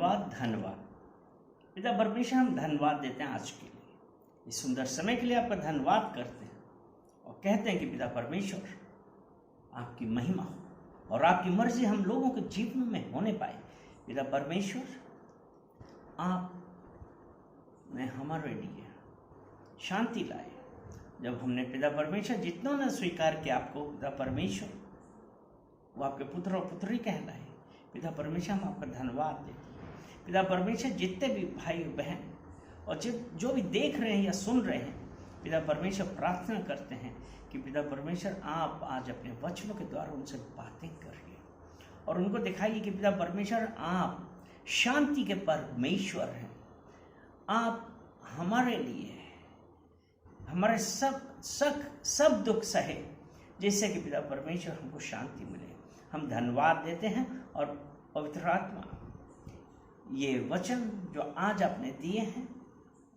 धन्यवाद धन्यवाद। पिता परमेश्वर, हम धन्यवाद देते हैं आज के लिए, इस सुंदर समय के लिए आपका धन्यवाद करते हैं और कहते हैं कि पिता परमेश्वर आपकी महिमा हो और आपकी मर्जी हम लोगों के जीवन में होने पाए। पिता परमेश्वर, आपने हमारे लिए शांति लाए जब हमने पिता परमेश्वर जितनों ने स्वीकार किया आपको पिता परमेश्वर, वो आपके पुत्र और पुत्री कहलाए। पिता परमेश्वर, हम आपका धन्यवाद देते हैं। पिता परमेश्वर, जितने भी भाई बहन और जो भी देख रहे हैं या सुन रहे हैं, पिता परमेश्वर प्रार्थना करते हैं कि पिता परमेश्वर आप आज अपने वचनों के द्वारा उनसे बातें करिए और उनको दिखाइए कि पिता परमेश्वर आप शांति के परमेश्वर हैं। आप हमारे लिए हमारे सब दुख सहे, जिससे कि पिता परमेश्वर हमको शांति मिले। हम धन्यवाद देते हैं और पवित्र आत्मा, ये वचन जो आज आपने दिए हैं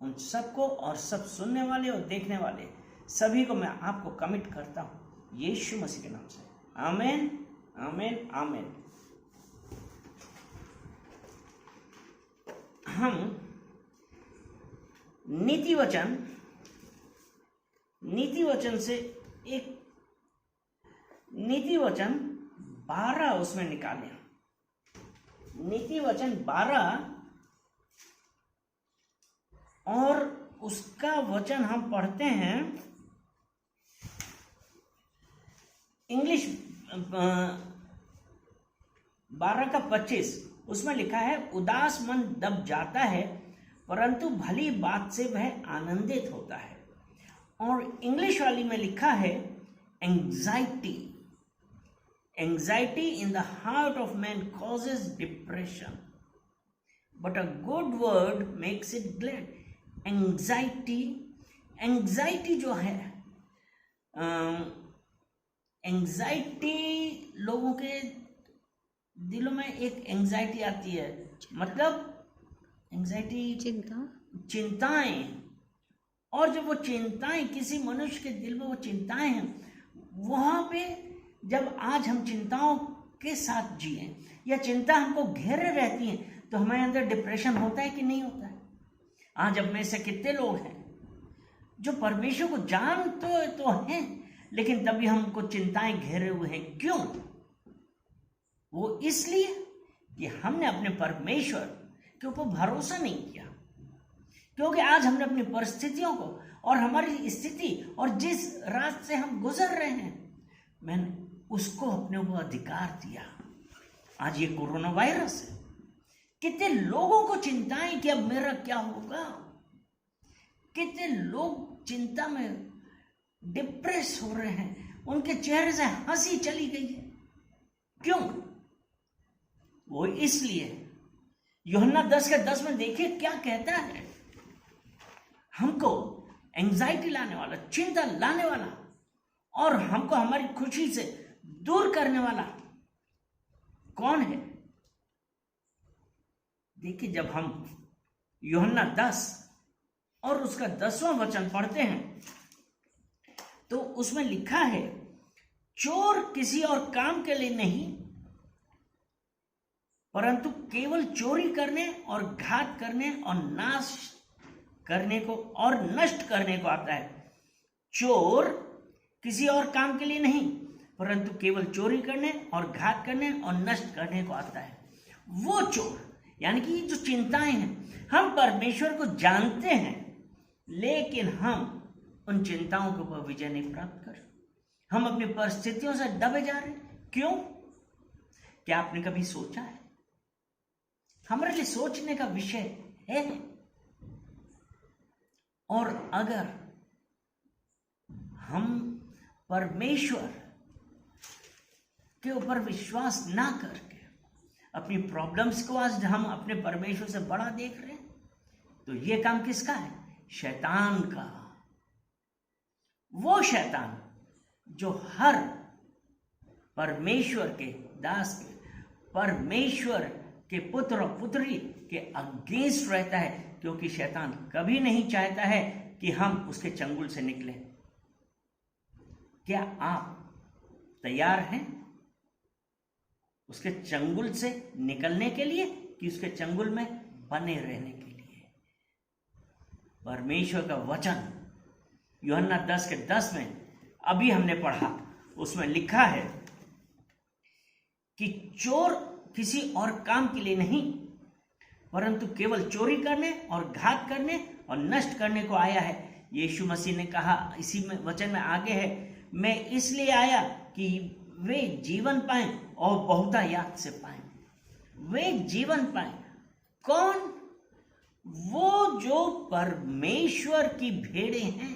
उन सबको और सब सुनने वाले और देखने वाले सभी को मैं आपको कमिट करता हूँ यीशु मसीह के नाम से। आमीन, आमीन, आमीन। हम नीति वचन से एक नीति वचन 12 उसमें निकालें। नीति वचन 12 और उसका वचन हम पढ़ते हैं इंग्लिश 12 का 25। उसमें लिखा है, उदास मन दब जाता है परंतु भली बात से वह आनंदित होता है। और इंग्लिश वाली में लिखा है, anxiety in the heart of man causes depression but a good word makes it glad. Anxiety जो है, एंजाइटी लोगों के दिलों में एक एंजाइटी आती है, मतलब एंजाइटी चिंताएं। और जब वो चिंताएं किसी मनुष्य के दिल में वो चिंताएं हैं, वहां पे जब आज हम चिंताओं के साथ जिए या चिंता हमको घेरे रहती है तो हमारे अंदर डिप्रेशन होता है कि नहीं होता है? आज अब में से कितने लोग हैं जो परमेश्वर को जानते तो हैं लेकिन तभी हमको चिंताएं घेरे हुए हैं। क्यों? वो इसलिए कि हमने अपने परमेश्वर के ऊपर भरोसा नहीं किया, क्योंकि आज हमने अपनी परिस्थितियों को और हमारी स्थिति और जिस रात से हम गुजर रहे हैं, मैंने उसको अपने ऊपर अधिकार दिया। आज ये कोरोना वायरस है, कितने लोगों को चिंताएं कि अब मेरा क्या होगा। कितने लोग चिंता में डिप्रेस हो रहे हैं, उनके चेहरे से हंसी चली गई है। क्यों? वो इसलिए यूहन्ना 10 के 10 में देखिए क्या कहता है, हमको एंजाइटी लाने वाला, चिंता लाने वाला और हमको हमारी खुशी से दूर करने वाला कौन है? देखिए, जब हम यूहन्ना 10 और उसका 10वां वचन पढ़ते हैं तो उसमें लिखा है, चोर किसी और काम के लिए नहीं परंतु केवल चोरी करने और घात करने और नाश करने को और नष्ट करने को आता है। चोर किसी और काम के लिए नहीं परंतु केवल चोरी करने और घात करने और नष्ट करने को आता है। वो चोर यानी कि जो चिंताएं हैं, हम परमेश्वर को जानते हैं लेकिन हम उन चिंताओं के ऊपर विजय नहीं प्राप्त कर, हम अपनी परिस्थितियों से दबे जा रहे हैं। क्यों? क्या आपने कभी सोचा है? हमारे लिए सोचने का विषय है। और अगर हम परमेश्वर के ऊपर विश्वास ना करके अपनी प्रॉब्लम्स को आज हम अपने परमेश्वर से बड़ा देख रहे हैं, तो ये काम किसका है? शैतान का। वो शैतान जो हर परमेश्वर के दास के, परमेश्वर के पुत्र और पुत्री के अगेंस्ट रहता है, क्योंकि शैतान कभी नहीं चाहता है कि हम उसके चंगुल से निकलें। क्या आप तैयार हैं? उसके चंगुल से निकलने के लिए कि उसके चंगुल में बने रहने के लिए? परमेश्वर का वचन यूहन्ना 10:10 में अभी हमने पढ़ा, उसमें लिखा है कि चोर किसी और काम के लिए नहीं परंतु केवल चोरी करने और घात करने और नष्ट करने को आया है। यीशु मसीह ने कहा, इसी में वचन में आगे है, मैं इसलिए आया कि वे जीवन पाएं और बहुतायत से पाएं। वे जीवन पाएं। कौन? वो जो परमेश्वर की भेड़ें हैं।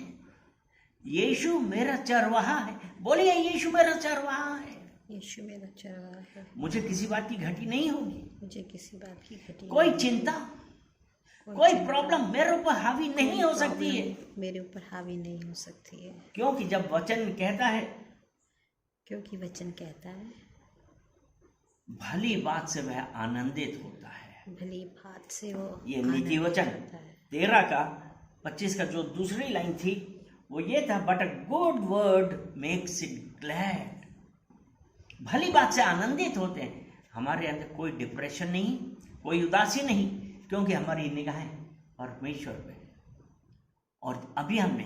यीशु मेरा चरवाहा है। बोलिए, यीशु मेरा चरवाहा है। यीशु मेरा चरवाहा है। मुझे किसी बात की घटी नहीं होगी। मुझे किसी बात की घटी, कोई चिंता, कोई प्रॉब्लम मेरे ऊपर हावी नहीं हो सकती है। मेरे ऊपर हावी नहीं हो सकती है। क्योंकि जब वचन कहता है, क्योंकि वचन कहता है, भली बात से वह आनंदित होता है। भली बात से वो, ये नीति वचन 13:25 का जो दूसरी लाइन थी वो ये था, but a good word makes it glad. भली बात से आनंदित होते हैं। हमारे अंदर कोई डिप्रेशन नहीं, कोई उदासी नहीं, क्योंकि हमारी निगाहें परमेश्वर पे। और अभी हमने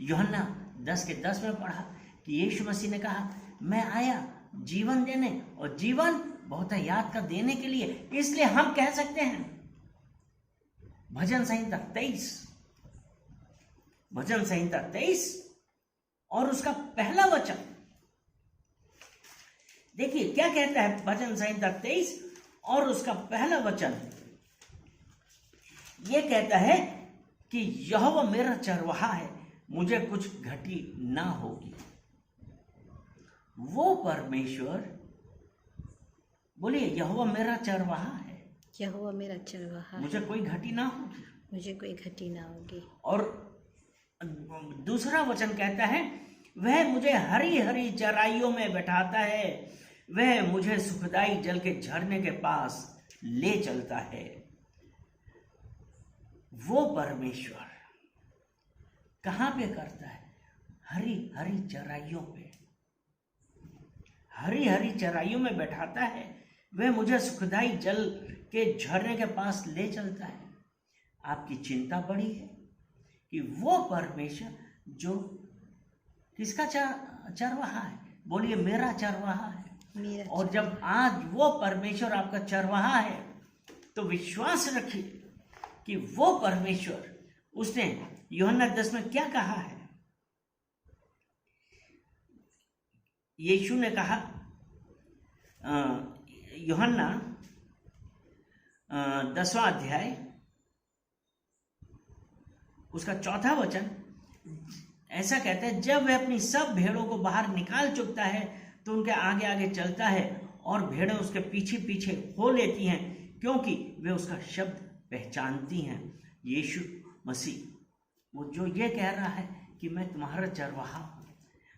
यूहन्ना 10:10 में पढ़ा कि यीशु मसीह ने कहा, मैं आया जीवन देने और जीवन बहुतायत का देने के लिए। इसलिए हम कह सकते हैं, भजन संहिता 23 और उसका पहला वचन देखिए क्या कहता है। भजन संहिता 23 और उसका पहला वचन यह कहता है कि यहोवा मेरा चरवाहा है, मुझे कुछ घटी ना होगी। वो परमेश्वर, बोलिए, यहोवा मेरा चरवाहा है। यहोवा मेरा चरवाहा है, मुझे कोई घटी ना होगी। मुझे कोई घटी ना होगी। और दूसरा वचन कहता है, वह मुझे हरी हरी चराइयों में बैठाता है, वह मुझे सुखदाई जल के झरने के पास ले चलता है। वो परमेश्वर कहां पे करता है? हरी हरी चराइयों पे, हरी हरी चराइयों में बैठाता है, वह मुझे सुखदाई जल के झरने के पास ले चलता है। आपकी चिंता बड़ी है कि वो परमेश्वर जो किसका चरवाहा है? बोलिए, मेरा चरवाहा है। और जब आज वो परमेश्वर आपका चरवाहा है तो विश्वास रखिए कि वो परमेश्वर, उसने यूहन्ना 10 में क्या कहा है? यीशु ने कहा, यूहन्ना 10वां अध्याय उसका 4था वचन ऐसा कहता है, जब वह अपनी सब भेड़ों को बाहर निकाल चुकता है तो उनके आगे आगे चलता है और भेड़ें उसके पीछे पीछे हो लेती हैं, क्योंकि वे उसका शब्द पहचानती हैं। यीशु मसीह वो जो ये कह रहा है कि मैं तुम्हारा चरवाहा हूं,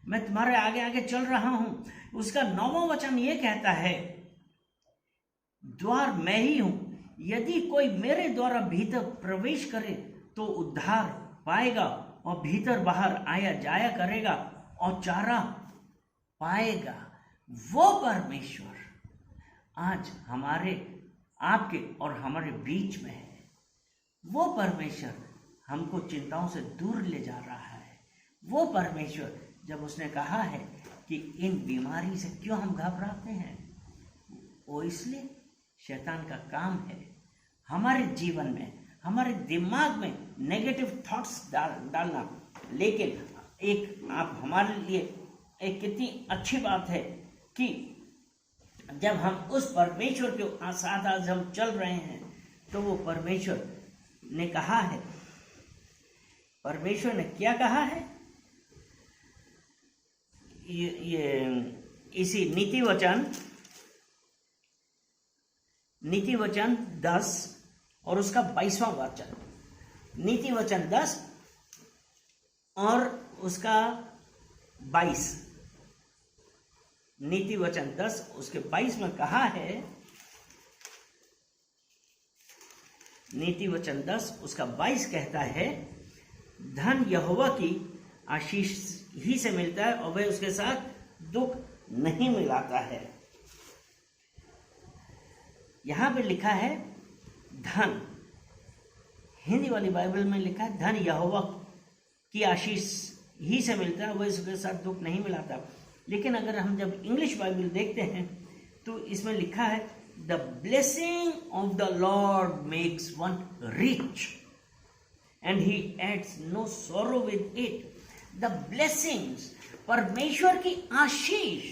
मैं तुम्हारे आगे आगे चल रहा हूं। उसका 9वां वचन ये कहता है, द्वार मैं ही हूं, यदि कोई मेरे द्वारा भीतर प्रवेश करे तो उद्धार पाएगा और भीतर बाहर आया जाया करेगा और चारा पाएगा। वो परमेश्वर आज हमारे, आपके और हमारे बीच में है। वो परमेश्वर हमको चिंताओं से दूर ले जा रहा है। वो परमेश्वर, जब उसने कहा है कि इन बीमारी से क्यों हम घबराते हैं, वो इसलिए शैतान का काम है हमारे जीवन में, हमारे दिमाग में नेगेटिव थॉट्स डालना। लेकिन एक आप हमारे लिए एक कितनी अच्छी बात है कि जब हम उस परमेश्वर के साथ आज हम चल रहे हैं तो वो परमेश्वर ने कहा है, परमेश्वर ने क्या कहा है? ये इसी नीति वचन 10 और उसका 22वां वचन, नीति वचन 10 और उसका 22, नीति वचन 10 उसके 22 में कहा है, नीति वचन 10 उसका 22 कहता है, धन यहोवा की आशीष ही से मिलता है और वह उसके साथ दुख नहीं मिलाता है। यहां पे लिखा है धन, हिंदी वाली बाइबल में लिखा है धन यहोवा की आशीष ही से मिलता है, वह इसके साथ दुख नहीं मिलाता। लेकिन अगर हम जब इंग्लिश बाइबल देखते हैं तो इसमें लिखा है the blessing of the Lord makes one rich and he adds no sorrow with it. The blessings, परमेश्वर की आशीष,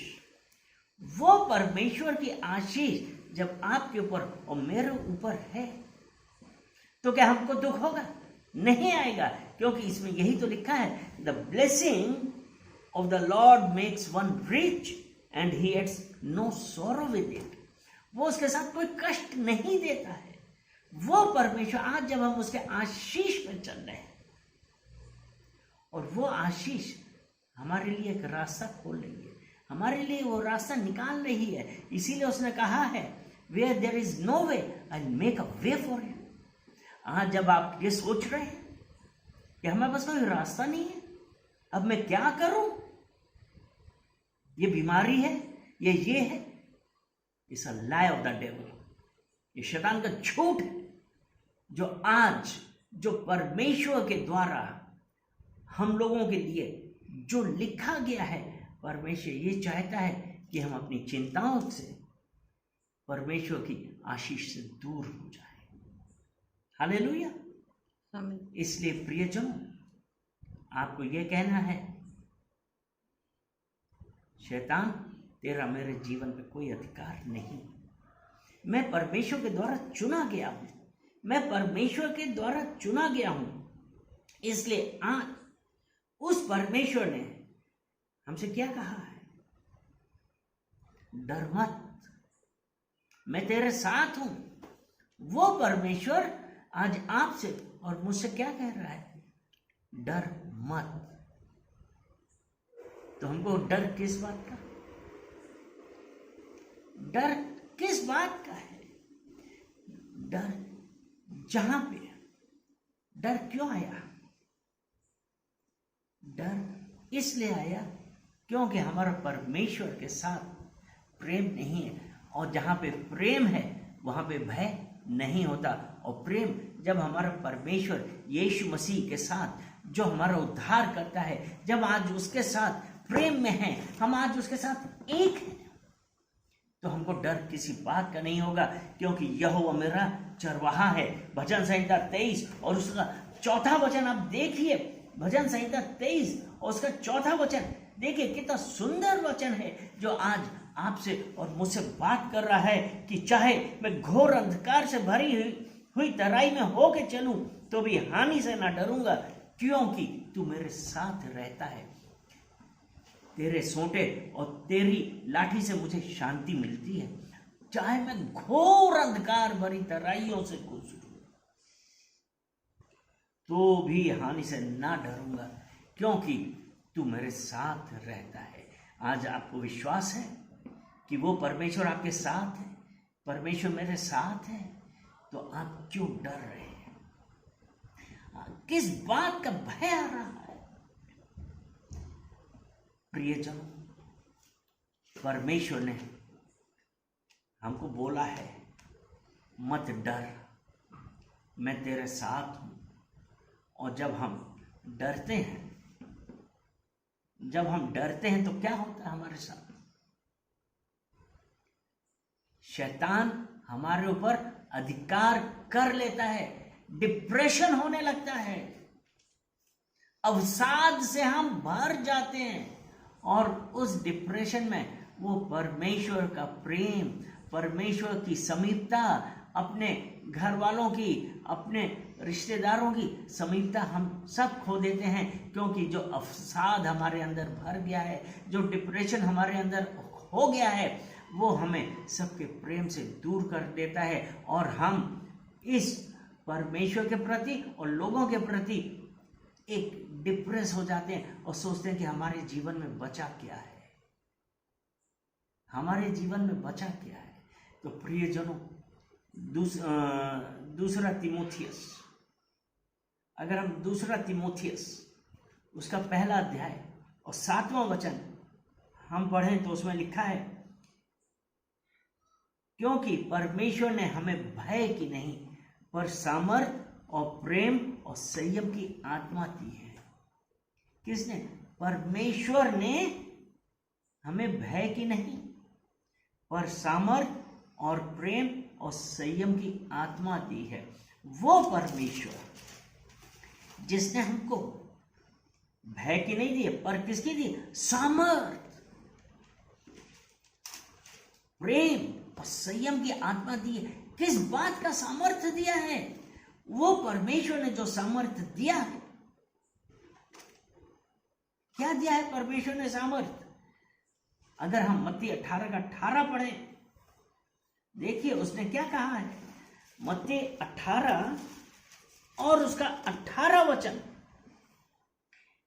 वो परमेश्वर की आशीष जब आपके ऊपर और मेरे ऊपर है तो क्या हमको दुख होगा? नहीं आएगा, क्योंकि इसमें यही तो लिखा है the blessing of the Lord makes one rich and he adds no sorrow with it. वो उसके साथ कोई कष्ट नहीं देता है। वो परमेश्वर, आज जब हम उसके आशीष पर चल रहे हैं और वो आशीष हमारे लिए एक रास्ता खोल रही है, हमारे लिए वो रास्ता निकाल रही है। इसीलिए उसने कहा है where there is no way I make a way for you. आज जब आप ये सोच रहे हैं कि हमारे पास कोई रास्ता नहीं है, अब मैं क्या करूं, ये बीमारी है, ये है, it's a lie of the devil, ये शैतान का झूठ है। जो आज जो परमेश्वर के द्वारा हम लोगों के लिए जो लिखा गया है, परमेश्वर ये चाहता है कि हम अपनी चिंताओं से परमेश्वर की आशीष से दूर हो जाए। हालेलुया। आमीन। इसलिए प्रियजनों, आपको यह कहना है शैतान तेरा मेरे जीवन पे कोई अधिकार नहीं। मैं परमेश्वर के द्वारा चुना गया हूं, मैं परमेश्वर के द्वारा चुना गया हूं। इसलिए आज उस परमेश्वर ने हमसे क्या कहा है? डर मत, मैं तेरे साथ हूं। वो परमेश्वर आज आपसे और मुझसे क्या कह रहा है? डर मत। तो हमको डर किस बात का? डर किस बात का है? डर जहां पे, डर क्यों आया? डर इसलिए आया क्योंकि हमारा परमेश्वर के साथ प्रेम नहीं है, और जहां पे प्रेम है वहां पे भय नहीं होता। और प्रेम जब हमारा परमेश्वर यीशु मसीह के साथ जो हमारा उद्धार करता है, जब आज उसके साथ प्रेम में है, हम आज उसके साथ एक हैं, तो हमको डर किसी बात का नहीं होगा, क्योंकि यहोवा मेरा चरवाहा है। भजन संहिता 23 और उसका 4था वचन आप देखिए, भजन संहिता 23 और उसका 4था वचन देखिए, कितना सुंदर वचन है जो आज आपसे और मुझसे बात कर रहा है कि चाहे मैं घोर अंधकार से भरी हुई तराई में होके चलूं तो भी हानि से ना डरूंगा, क्योंकि तू मेरे साथ रहता है। तेरे सोंटे और तेरी लाठी से मुझे शांति मिलती है। चाहे मैं घोर अंधकार भरी तराइयों से गुजरूं तो भी हानि से ना डरूंगा, क्योंकि तू मेरे साथ रहता है। आज आपको विश्वास है कि वो परमेश्वर आपके साथ है, परमेश्वर मेरे साथ है, तो आप क्यों डर रहे हैं? किस बात का भय आ रहा है? प्रियजनों, परमेश्वर ने हमको बोला है मत डर, मैं तेरे साथ हूं। और जब हम डरते हैं, तो क्या होता है हमारे साथ? शैतान हमारे ऊपर अधिकार कर लेता है, डिप्रेशन होने लगता है, अवसाद से हम भर जाते हैं, और उस डिप्रेशन में वो परमेश्वर का प्रेम, परमेश्वर की समीपता, अपने घर वालों की, अपने रिश्तेदारों की समीपता हम सब खो देते हैं, क्योंकि जो अवसाद हमारे अंदर भर गया है, जो डिप्रेशन हमारे अंदर हो गया है, वो हमें सबके प्रेम से दूर कर देता है, और हम इस परमेश्वर के प्रति और लोगों के प्रति एक डिप्रेस हो जाते हैं और सोचते हैं कि हमारे जीवन में बचा क्या है, हमारे जीवन में बचा क्या है। तो प्रियजनों, दूसरा तिमोथियस, अगर हम दूसरा तिमोथियस उसका पहला अध्याय और 7वां वचन हम पढ़ें तो उसमें लिखा है क्योंकि परमेश्वर ने हमें भय की नहीं पर सामर्थ और प्रेम और संयम की आत्मा दी है। किसने? परमेश्वर ने हमें भय की नहीं पर सामर्थ और प्रेम और संयम की आत्मा दी है। वो परमेश्वर जिसने हमको भय की नहीं दी पर किसकी दी? सामर्थ, प्रेम और संयम की आत्मा दी है। किस बात का सामर्थ्य दिया है? वो परमेश्वर ने जो सामर्थ्य दिया है। क्या दिया है परमेश्वर ने सामर्थ्य? अगर हम मत्ती 18 पढ़ें, देखिए उसने क्या कहा है। मत्ती 18 और उसका 18 वचन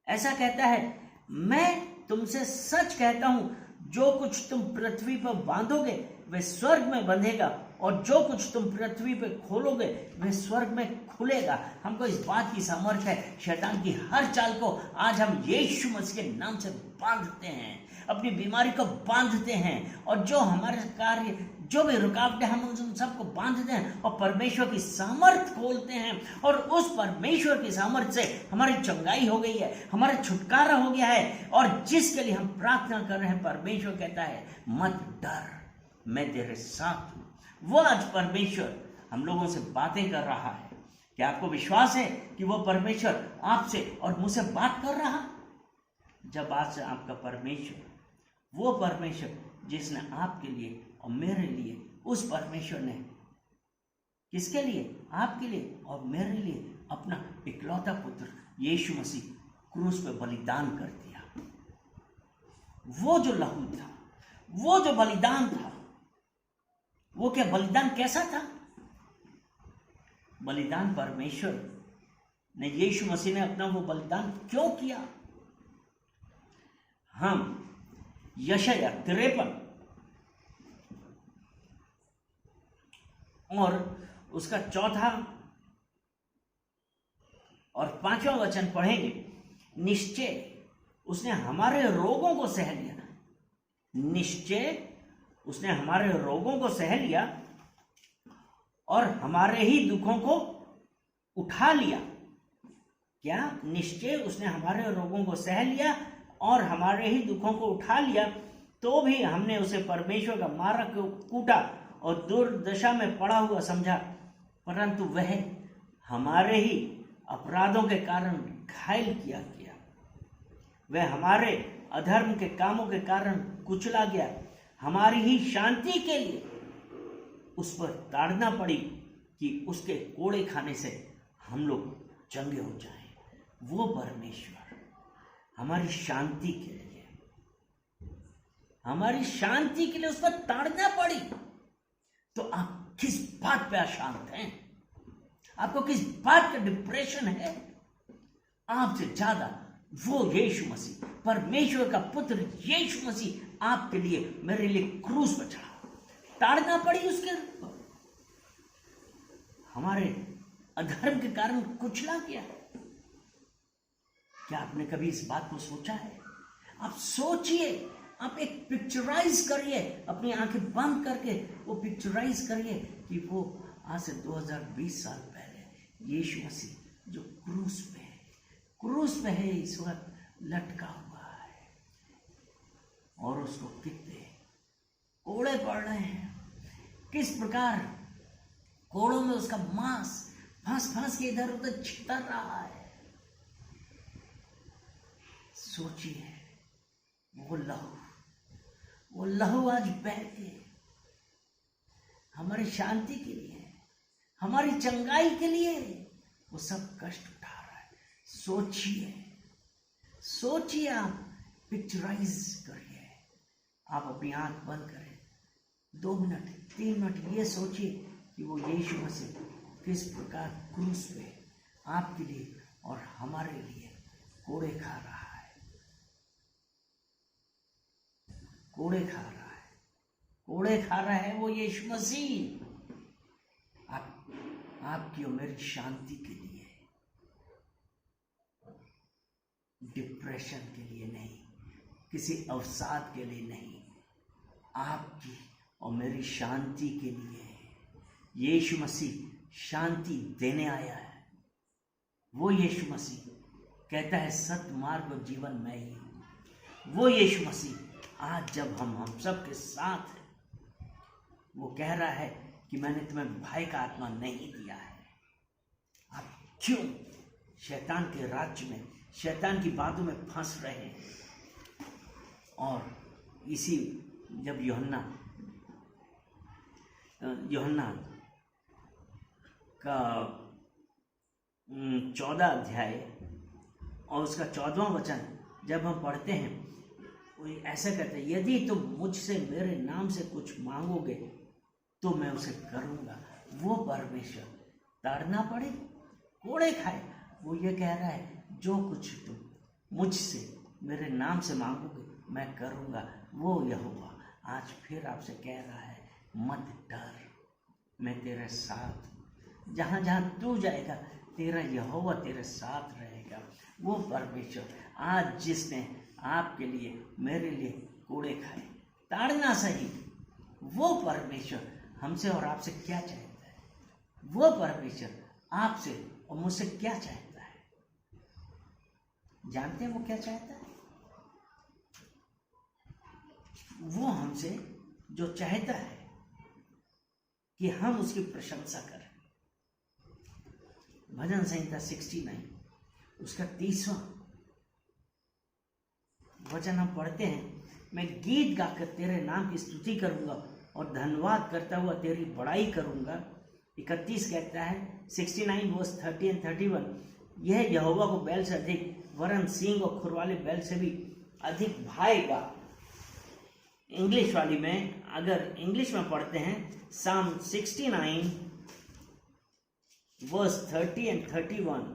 ऐसा कहता है, मैं तुमसे सच कहता हूं जो कुछ तुम पृथ्वी पर बांधोगे वह स्वर्ग में बंधेगा और जो कुछ तुम पृथ्वी पे खोलोगे वह स्वर्ग में खुलेगा। हमको इस बात की सामर्थ्य है, शैतान की हर चाल को आज हम यीशु मसीह के नाम से बांधते हैं, अपनी बीमारी को बांधते हैं, और जो हमारे कार्य, जो भी रुकावटें, हम उन सबको बांधते हैं और परमेश्वर की सामर्थ खोलते हैं। और उस परमेश्वर की सामर्थ से हमारी चंगाई हो गई है, हमारा छुटकारा हो गया है। और जिसके लिए हम प्रार्थना कर रहे हैं, परमेश्वर कहता है मत डर, मैं तेरे साथ हूं। वो आज परमेश्वर हम लोगों से बातें कर रहा है। क्या आपको विश्वास है कि वो परमेश्वर आपसे और मुझसे बात कर रहा? जब आज से आपका परमेश्वर, वो परमेश्वर जिसने आपके लिए और मेरे लिए, उस परमेश्वर ने किसके लिए? आपके लिए और मेरे लिए अपना इकलौता पुत्र यीशु मसीह क्रूस पे बलिदान कर दिया। वो जो लहू था, वो जो बलिदान था, वो क्या बलिदान कैसा था? बलिदान परमेश्वर ने, यीशु मसीह ने अपना वो बलिदान क्यों किया? हम यशायाह 53 और उसका 4 और 5वां वचन पढ़ेंगे। निश्चय उसने हमारे रोगों को सह लिया, निश्चय उसने हमारे रोगों को सह लिया और हमारे ही दुखों को उठा लिया। क्या? निश्चय उसने हमारे रोगों को सह लिया और हमारे ही दुखों को उठा लिया। तो भी हमने उसे परमेश्वर का मारा कूटा और दुर्दशा में पड़ा हुआ समझा, परंतु वह हमारे ही अपराधों के कारण घायल किया गया, वह हमारे अधर्म के कामों के कारण कुचला गया। हमारी ही शांति के लिए उस पर ताड़ना पड़ी कि उसके कोड़े खाने से हम लोग चंगे हो जाएं। वो परमेश्वर हमारी शांति के लिए, हमारी शांति के लिए उस पर ताड़ना पड़ी। तो आप किस बात पे अशांत हैं? आपको किस बात का डिप्रेशन है? आपसे ज्यादा वो यीशु मसीह, परमेश्वर का पुत्र यीशु मसीह आपके लिए, मेरे लिए क्रूस पर चढ़ा, ताड़ना पड़ी उसके ऊपर, हमारे अधर्म के कारण कुचला गया। क्या आपने कभी इस बात को सोचा है? आप सोचिए, आप एक पिक्चराइज करिए, अपनी आंखें बंद करके वो पिक्चराइज करिए कि वो आज से 2020 साल पहले यीशु मसीह जो क्रूस पे है, इस वक्त लटका हुआ है और उसको कितने कोड़े पड़ रहे हैं, किस प्रकार कोड़ों में उसका मांस फंस के इधर उधर छितर रहा है। सोचिए, वो लहू आज बह के हमारी शांति के लिए, हमारी चंगाई के लिए वो सब कष्ट उठा रहा है। सोचिए, आप पिक्चराइज करिए, आप अपनी आंख बंद करें, 2 मिनट 3 मिनट ये सोचिए कि वो यीशु मसीह किस प्रकार क्रूस पे आपके लिए और हमारे लिए कोड़े खा रहा है, कोड़े खा रहा है वो यीशु मसीह आपकी और मेरी शांति के लिए, डिप्रेशन के लिए नहीं, किसी अवसाद के लिए नहीं, आपकी और मेरी शांति के लिए। यीशु मसीह शांति देने आया है। वो यीशु मसीह कहता है सत्य मार्ग और जीवन मैं ही हूँ। वो यीशु मसीह आज जब हम सब के साथ हैं, वो कह रहा है कि मैंने तुम्हें भय का आत्मा नहीं दिया है। आप क्यों शैतान के राज्य में, शैतान की बातों में फंस रहे हैं? और इसी जब यूहन्ना का 14 अध्याय और उसका 14वां वचन जब हम पढ़ते हैं, वो ऐसा कहते हैं, यदि तुम मुझसे मेरे नाम से कुछ मांगोगे तो मैं उसे करूँगा। वो परमेश्वर ताड़ना पड़े कोड़े खाए, वो ये कह रहा है जो कुछ तुम मुझसे मेरे नाम से मांगोगे मैं करूँगा। वो यहोवा आज फिर आपसे कह रहा है मत डर, मैं तेरे साथ, जहाँ जहाँ तू जाएगा तेरा यहोवा तेरे साथ रहेगा। वो परमेश्वर आज जिसने आपके लिए मेरे लिए कोड़े खाए, ताड़ना सही, वो परमेश्वर हमसे और आपसे क्या चाहता है? वो परमेश्वर आपसे और मुझसे क्या चाहता है? जानते हैं वो क्या चाहता है? वो हमसे जो चाहता है कि हम उसकी प्रशंसा करें। भजन संहिता 69 उसका 30वां वचन हम पढ़ते हैं, मैं गीत गाकर तेरे नाम की स्तुति करूंगा और धन्यवाद करता हुआ तेरी बड़ाई करूंगा। 31 कहता है 69 वर्स 30 और 31, यह यहोवा को बैल से अधिक वरन सींग और खुरवाले बैल से भी अधिक भाएगा। इंग्लिश वाली में अगर इंग्लिश में पढ़ते हैं Psalm 69 verse 30 and 31,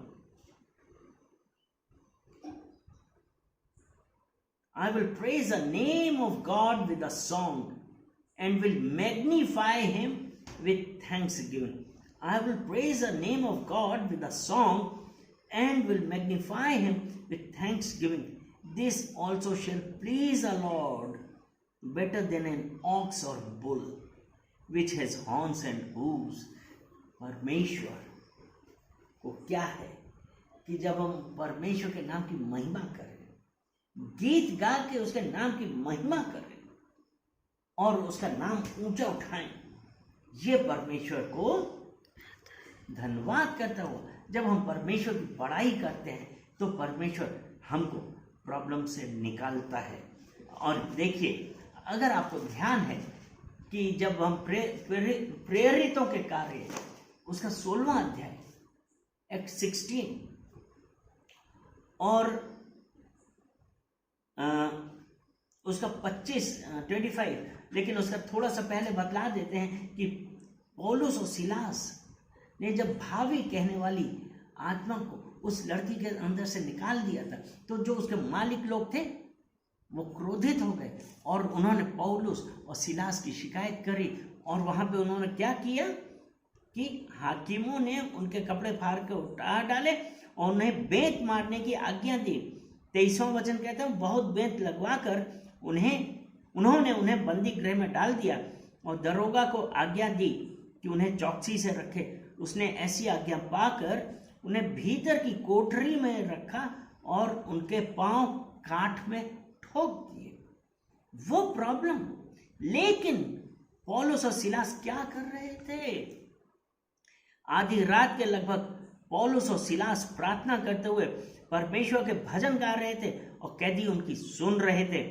I will praise the name of God with a song and will magnify him with thanksgiving. I will praise the name of God with a song and will magnify him with thanksgiving. This also shall please the Lord better than an ox or bull which has horns and hooves. परमेश्वर को क्या है कि जब हम परमेश्वर के नाम की महिमा करें, गीत गा के उसके नाम की महिमा करें और उसका नाम ऊंचा उठाएं, ये परमेश्वर को धन्यवाद करता हुआ जब हम परमेश्वर की बड़ाई करते हैं तो परमेश्वर हमको प्रॉब्लम से निकालता है। और देखिए, अगर आपको ध्यान है कि जब हम प्रेरितों के कार्य उसका 16वां अध्याय एक्ट 16 और उसका 25 लेकिन उसका थोड़ा सा पहले बतला देते हैं कि पौलुस और सिलास ने जब भावी कहने वाली आत्मा को उस लड़की के अंदर से निकाल दिया था, तो जो उसके मालिक लोग थे वो क्रोधित हो गए और उन्होंने पौलुस और सिलास की शिकायत करी। और वहां पे उन्होंने क्या किया कि हाकिमों ने उनके कपड़े फाड़ के उतार डाले और उन्हें बेंत मारने की आज्ञा दी। 23वां वचन कहता है बहुत बेंत लगवा कर उन्होंने उन्हें बंदी गृह में डाल दिया और दरोगा को आज्ञा दी कि उन्हें चौकसी से रखे। उसने ऐसी आज्ञा पाकर उन्हें भीतर की कोठरी में रखा और उनके पांव काठ में ठोक दिए। वो प्रॉब्लम, लेकिन पौलुस और सिलास क्या कर रहे थे? आधी रात के लगभग पौलुस और सिलास प्रार्थना करते हुए परमेश्वर के भजन गा रहे थे और कैदी उनकी सुन रहे थे।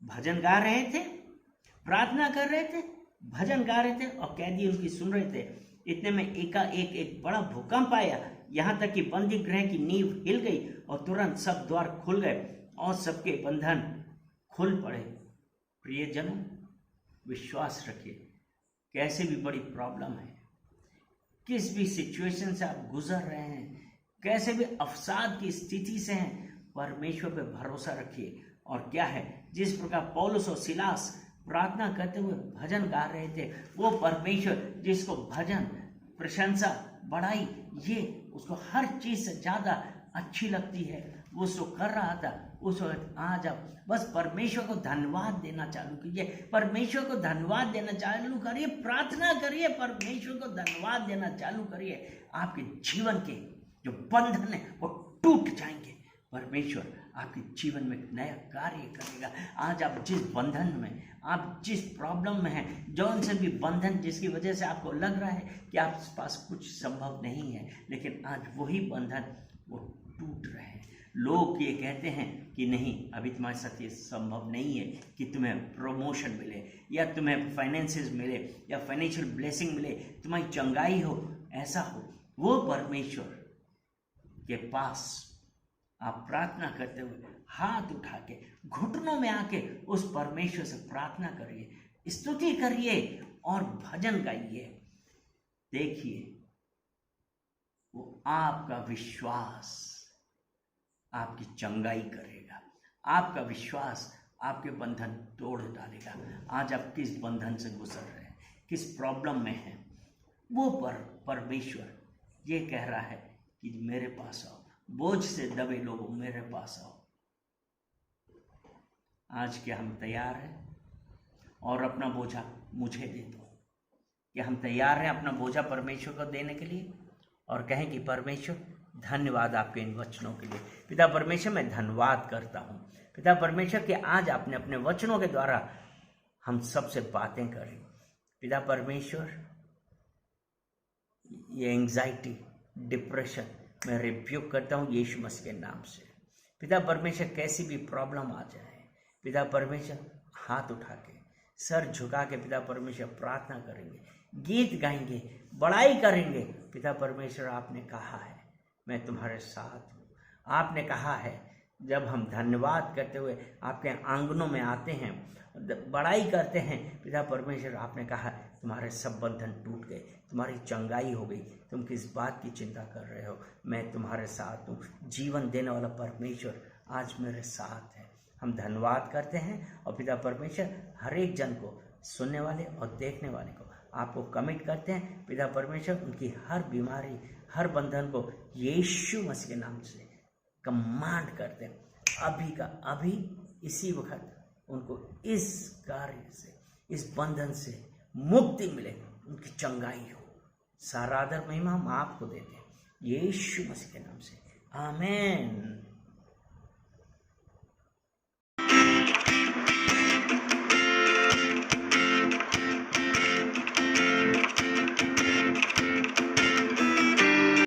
भजन गा रहे थे, प्रार्थना कर रहे थे, भजन गा रहे थे और कैदी उनकी सुन रहे थे। इतने में एकाएक एक बड़ा भूकंप आया, यहाँ तक कि बंदी गृह की नींव हिल गई और तुरंत सब द्वार खुल गए और सबके बंधन खुल पड़े। प्रियजनों, विश्वास रखिए, कैसे भी बड़ी प्रॉब्लम है, किस भी सिचुएशन से आप गुजर रहे हैं, कैसे भी अवसाद की स्थिति से हैं, परमेश्वर पे भरोसा रखिए। और क्या है, जिस प्रकार पौलुस और सिलास प्रार्थना करते हुए भजन गा रहे थे, वो परमेश्वर जिसको भजन, प्रशंसा, बड़ाई, ये उसको हर चीज से ज्यादा अच्छी लगती है, वो उसको कर रहा था। उस वक्त आज आप बस परमेश्वर को धन्यवाद देना चालू कीजिए, परमेश्वर को धन्यवाद देना चालू करिए, प्रार्थना करिए, परमेश्वर को धन्यवाद देना चालू करिए। आपके जीवन के जो बंधन है वो टूट जाएंगे। परमेश्वर आपके जीवन में नया कार्य करेगा। आज आप जिस बंधन में, आप जिस प्रॉब्लम में हैं, जो उनसे भी बंधन जिसकी वजह से आपको लग रहा है कि आपके पास कुछ संभव नहीं है, लेकिन आज वही बंधन वो टूट रहे हैं। लोग ये कहते हैं कि नहीं, अभी तुम्हारे साथ ये संभव नहीं है कि तुम्हें प्रमोशन मिले या तुम्हें फाइनेंसेस मिले या फाइनेंशियल ब्लेसिंग मिले, तुम्हारी चंगाई हो, ऐसा हो। वो परमेश्वर के पास आप प्रार्थना करते हुए हाथ उठा के घुटनों में आके उस परमेश्वर से प्रार्थना करिए, स्तुति करिए और भजन गाइए। देखिए वो आपका विश्वास आपकी चंगाई करेगा, आपका विश्वास आपके बंधन तोड़ डालेगा। आज आप किस बंधन से गुजर रहे हैं, किस प्रॉब्लम में हैं, वो परमेश्वर ये कह रहा है कि मेरे पास आओ, बोझ से दबे लोगों मेरे पास आओ। आज क्या हम तैयार हैं और अपना बोझा मुझे दे दो? क्या हम तैयार हैं अपना बोझा परमेश्वर को देने के लिए और कहें कि परमेश्वर धन्यवाद आपके इन वचनों के लिए। पिता परमेश्वर, मैं धन्यवाद करता हूँ पिता परमेश्वर कि आज आपने अपने वचनों के द्वारा हम सबसे बातें करी। पिता परमेश्वर, ये एंजाइटी, डिप्रेशन मैं रिब्यूक करता हूँ यीशु मसीह के नाम से। पिता परमेश्वर, कैसी भी प्रॉब्लम आ जाए, पिता परमेश्वर हाथ उठा के, सर झुका के पिता परमेश्वर प्रार्थना करेंगे, गीत गाएंगे, बड़ाई करेंगे। पिता परमेश्वर, आपने कहा है मैं तुम्हारे साथ हूँ। आपने कहा है जब हम धन्यवाद करते हुए आपके आंगनों में आते हैं, बड़ाई करते हैं, पिता परमेश्वर आपने कहा तुम्हारे सब बंधन टूट गए, तुम्हारी चंगाई हो गई। तुम किस बात की चिंता कर रहे हो? मैं तुम्हारे साथ हूँ। जीवन देने वाला परमेश्वर आज मेरे साथ है। हम धन्यवाद करते हैं और पिता परमेश्वर हर एक जन को, सुनने वाले और देखने वाले को आपको कमिट करते हैं। पिता परमेश्वर उनकी हर बीमारी, हर बंधन को यीशु मसीह के नाम से कमांड करते हैं, अभी का अभी इसी वक्त उनको इस कार्य से, इस बंधन से मुक्ति मिले, उनकी चंगाई हो। सारा आदर महिमा हम आपको देते हैं यीशु मसीह के नाम से, आमीन।